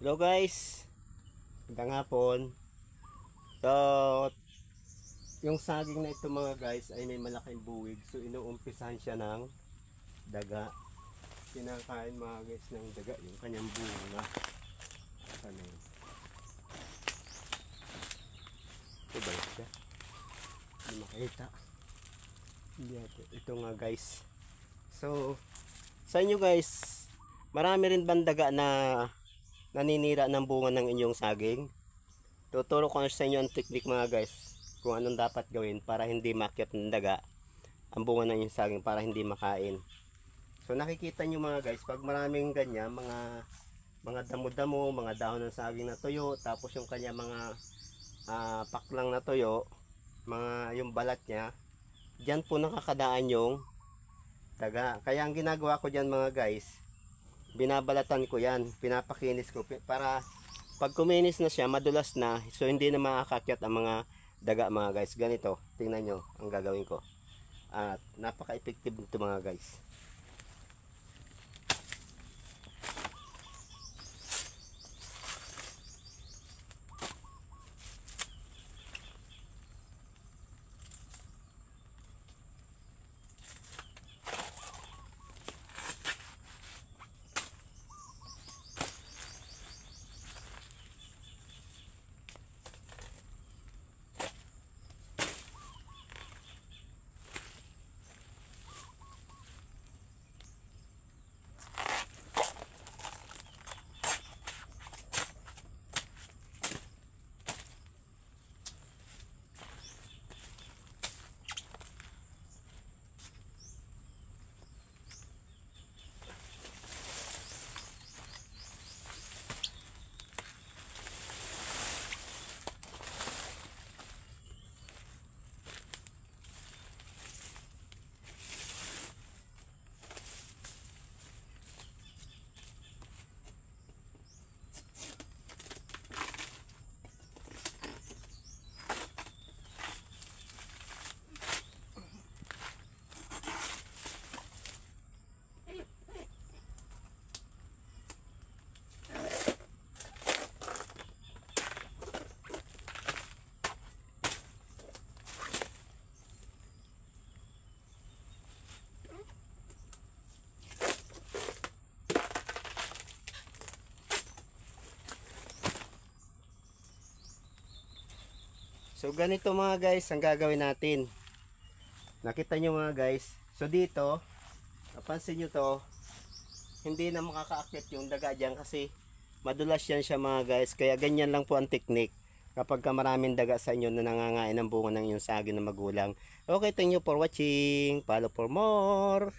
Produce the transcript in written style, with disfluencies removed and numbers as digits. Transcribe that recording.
Hello guys, magandang hapon. So, yung saging na ito mga guys ay may malaking buwig. So, inuumpisahan siya ng daga. Kinakain mga guys ng daga yung kanyang bunga. Ano yun? Ito ba siya? Hindi makita. Hindi ito. Ito nga guys. So, sa inyo guys, marami rin bang daga na naninira ng bunga ng inyong saging? Tuturo ko sa inyo ang technique mga guys kung anong dapat gawin para hindi makyat ng daga ang bunga ng inyong saging, para hindi makain. So nakikita nyo mga guys, pag maraming ganyan, mga damo-damo, mga dahon ng saging na tuyo, tapos yung kanya mga paklang na tuyo, yung balat nya, dyan po nakakadaan yung daga. Kaya ang ginagawa ko dyan mga guys, binabalatan ko yan, pinapakinis ko para pag kuminis na siya, madulas na, so hindi na makakakyat ang mga daga mga guys. Ganito, tingnan nyo ang gagawin ko. At napaka-effective nito mga guys. So ganito mga guys ang gagawin natin. Nakita nyo mga guys. So dito, napansin nyo to, hindi na makakaakyat yung daga dyan kasi madulas yan siya mga guys. Kaya ganyan lang po ang technique kapag ka maraming daga sa inyo na nangangain ng bunga ng inyong saging na magulang. Okay, thank you for watching. Follow for more.